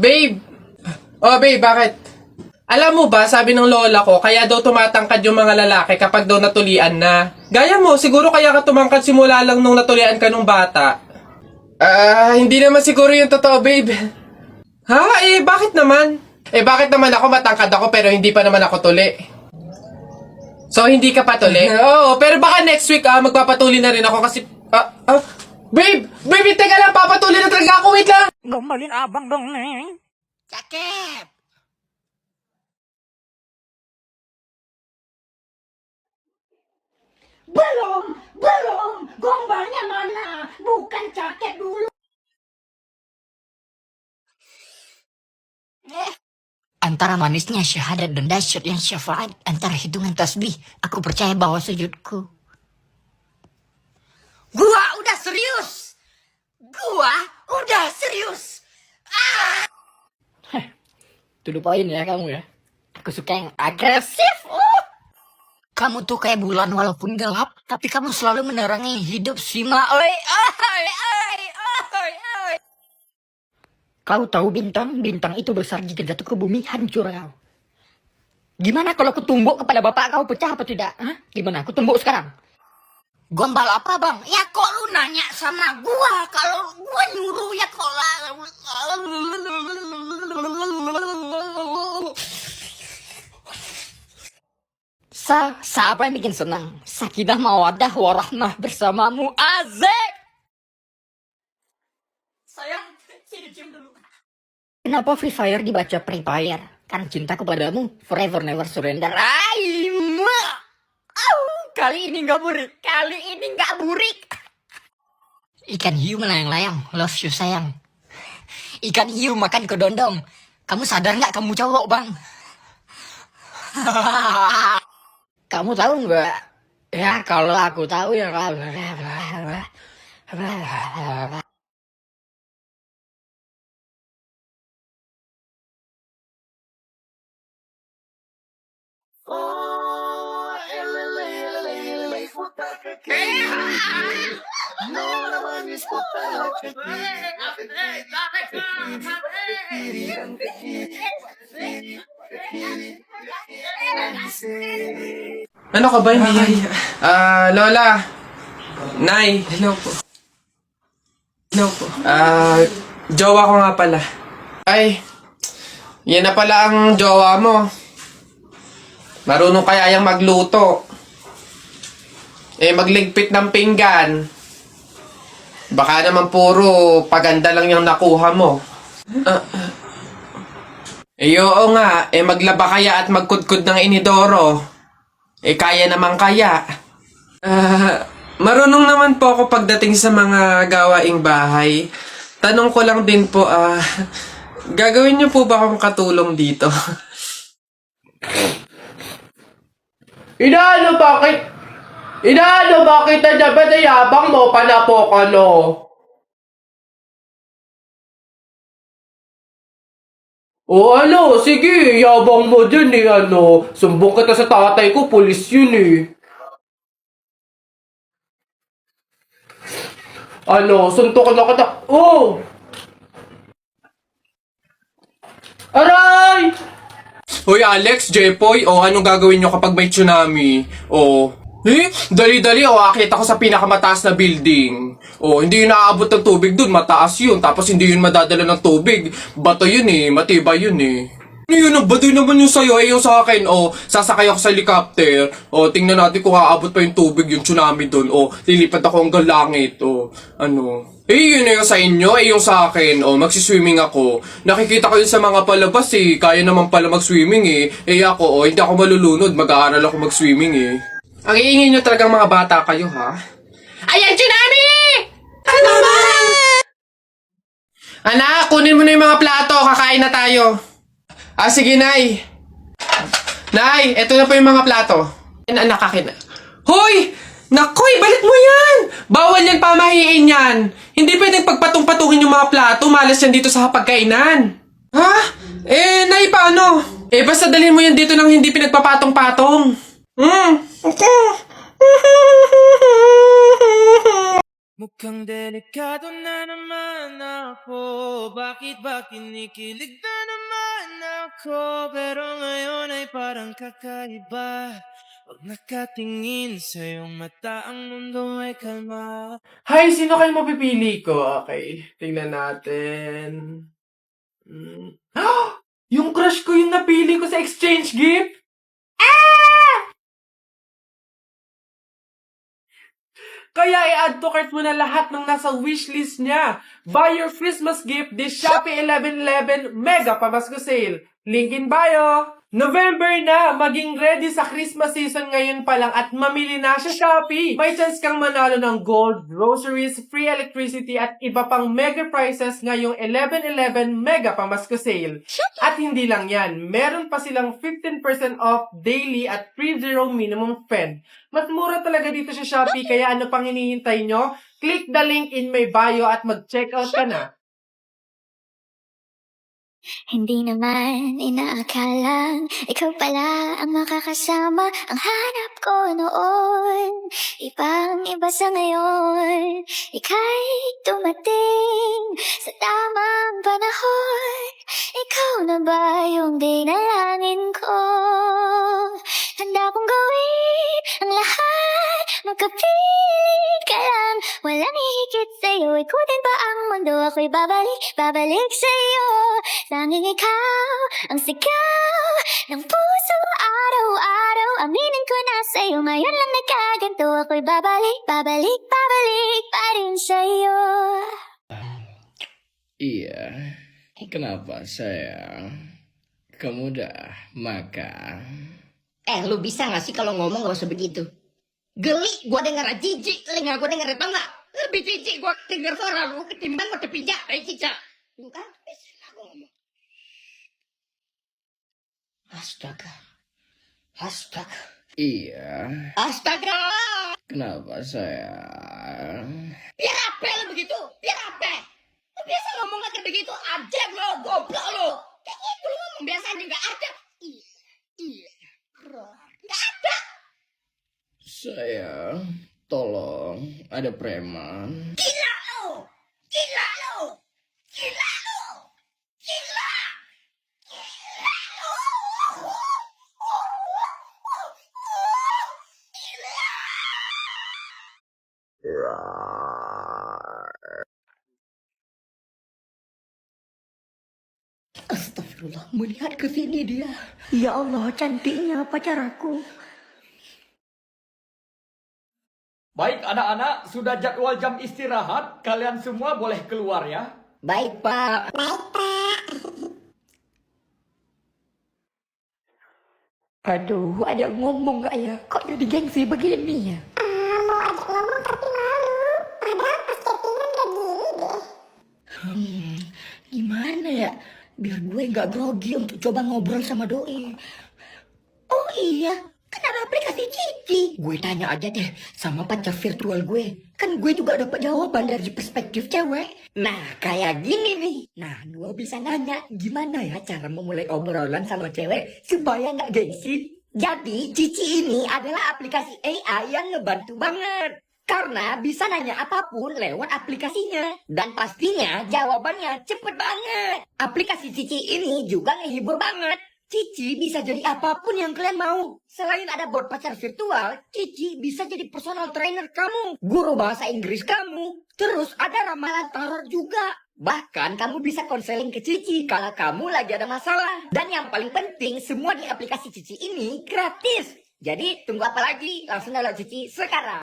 Babe. Oh, babe, bakit? Alam mo ba, sabi ng lola ko, kaya daw tumatangkad yung mga lalaki kapag daw natulian na. Gaya mo, siguro kaya ka tumangkad simula lang nung natulian ka nung bata. Hindi naman siguro yung totoo, babe. Ha? Bakit naman? Bakit naman ako matangkad ako pero hindi pa naman ako tuli? So, hindi ka patuli? Oo, pero baka next week, magpapatuli na rin ako kasi, babe! Babe, teka lang, papatuli na talaga ako, wait lang! Gombalin abang dong nih. Cakep. Belum. Gombalnya mana? Bukan cakep dulu. Antara manisnya syahadat dan dahsyatnya syafaat, antara hitungan tasbih, aku percaya bahwa sujudku. Gua udah serius. To the point ya kamu ya. Aku suka yang agresif. Kamu tuh kayak bulan walaupun gelap, tapi kamu selalu menerangi hidup Sima. Oi. Kau tahu bintang itu besar jika jatuh ke bumi hancur kau. Gimana kalau aku tumbuk kepada bapak kau pecah apa tidak? Hah? Gimana? Aku tumbuk sekarang. Gombal apa bang? Ya kok lu nanya sama gua? Kalau gua nyuruh ya kok Siapa yang bikin senang? Sakinah mawaddah warahmah bersamamu. Azek. Sayang, sini cium dulu. Kenapa Free Fire dibaca Free Fire? Karena cinta kepadamu forever never surrender. Kali ini nggak burik. Ikan hiu melayang-layang, love you sayang. Ikan hiu makan kedondong. Kamu sadar nggak kamu cowok bang? Kamu tahu nggak? Ya kalau aku tahu ya. Ano ka ba? Hindi. Lola. Nay. Hello po. Jowa ko nga pala. Ay, yan na pala ang jowa mo. Marunong kaya yung magluto. Magligpit ng pinggan. Baka naman puro paganda lang yung nakuha mo. Oo nga, maglaba kaya at magkudkod ng inidoro. Kaya naman kaya. Marunong naman po ako pagdating sa mga gawaing bahay. Tanong ko lang din po, gagawin niyo po ba akong katulong dito? Bakit na ba nayabang mo? Panapo ka, no? Sige, yabang mo dyan Sumbong kita sa tatay ko, pulis yun Suntok na kita. Aray! Hoy Alex, Jepoy, anong gagawin nyo kapag may tsunami? Dali-dali, akit ako sa pinakamataas na building. Hindi yun naaabot ng tubig dun, mataas yun. Tapos hindi yun madadala ng tubig. Bato yun matibay yun Ano yun, baduy naman yung sa'yo, yung sa akin, sasakay ako sa helicopter. Tingnan natin kung aabot pa yung tubig, yung tsunami dun. Lilipad ako hanggang langit, yun yung sa inyo, yung sa akin, magsiswimming ako. Nakikita ko yun sa mga palabas kaya naman pala mag-swimming ako, hindi ako malulunod, mag-aaral ako mag-swimming Ang iingay nyo talagang mga bata kayo, ha? Ayan, tsunami! Ano ba? Anak, kunin mo na yung mga plato, kakain na tayo. Sige, Nay. Nay, eto na po yung mga plato. Anak, akin na. Hoy! Nakoy, balik mo yan! Bawal yan, pamahiin yan. Hindi pwedeng pagpatong-patungin yung mga plato, malas yan dito sa hapagkainan. Ha? Nay, paano? Basta dalhin mo yan dito nang hindi pinagpapatong-patong. Okay. Mukhang delikado na naman ako. Bakit ba kinikilig na naman ako? Pero ngayon ay parang kakaiba. Pag nakatingin sa iyong mata, ang mundo ay kalma. Hay, sino kayo mapipili ko? Okay, tingnan natin. Yung crush ko yung napili ko sa exchange gift? Kaya i-add to cart mo na lahat ng nasa wishlist niya. Buy your Christmas gift this Shopee 11/11 Mega Pamasko Sale. Link in bio. November na! Maging ready sa Christmas season ngayon pa lang at mamili na sa Shopee. May chance kang manalo ng gold, groceries, free electricity at iba pang mega prizes ngayong 11/11 Mega Pamasko Sale. At hindi lang yan, meron pa silang 15% off daily at 3-0 minimum spend. Mas mura talaga dito sa Shopee, kaya ano pang hinihintay nyo? Click the link in my bio at mag-checkout ka na. Hindi naman inaakalang ikaw pala ang makakasama. Ang hanap ko noon, ibang-iba sa ngayon. Ika'y dumating sa tamang panahon. Ikaw na ba yung dinalangin ko? Handa kong gawin ang lahat, magkapiling ka lang. Walang hihigit sa'yo, ikutin pa ang mundo. Ako'y babalik sa'yo. Tanging ikaw ang sigaw ng puso araw-araw. Aminin ko na sa'yo, ngayon lang nagkaganto. Ako'y babalik pa rin sa'yo. Iya, kenapa sayang? Kamu udah makan? Lu bisa gak sih kalau ngomong gak usah begitu? Geli gua denger jijik, telinga gua denger tau gak? Lebih jijik gua denger suara lu ketimbang gua dipijak kayak cicak. Bukan, bisa gua ngomong. Astaga. Iya, Astaga. kenapa sayang? Biar apa lu begitu? Biar apa? Lu biasa ngomongnya kayak begitu aja lo, goblok lo. Kayak gitu lu ngomong biasanya gak ada. Iya. Gak ada. Sayang, tolong, ada preman. Gila lo. Gila lo. Gila lo. Gila. Gila lo. Astagfirullah, melihat ke sini dia. Ya Allah, cantiknya pacar aku. Baik anak-anak, sudah jadwal jam istirahat. Kalian semua boleh keluar ya. Baik, Pak. Aduh, ada ngomong gak ya? Kok jadi gengsi begini ya? Gimana ya? Biar gue gak grogi untuk coba ngobrol sama Doi. Oh iya, kan ada aplikasi Cici. Gue tanya aja deh sama pacar virtual gue. Kan gue juga dapat jawaban dari perspektif cewek. Nah, kayak gini nih. Nah, gue bisa nanya gimana ya cara memulai obrolan sama cewek supaya gak gengsi. Jadi, Cici ini adalah aplikasi AI yang ngebantu banget. Karena bisa nanya apapun lewat aplikasinya. Dan pastinya jawabannya cepet banget. Aplikasi Cici ini juga ngehibur banget. Cici bisa jadi apapun yang kalian mau. Selain ada bot pacar virtual, Cici bisa jadi personal trainer kamu, guru bahasa Inggris kamu. Terus ada ramalan tarot juga. Bahkan kamu bisa konseling ke Cici kalau kamu lagi ada masalah. Dan yang paling penting, semua di aplikasi Cici ini gratis. Jadi tunggu apa lagi? Langsung download Cici sekarang.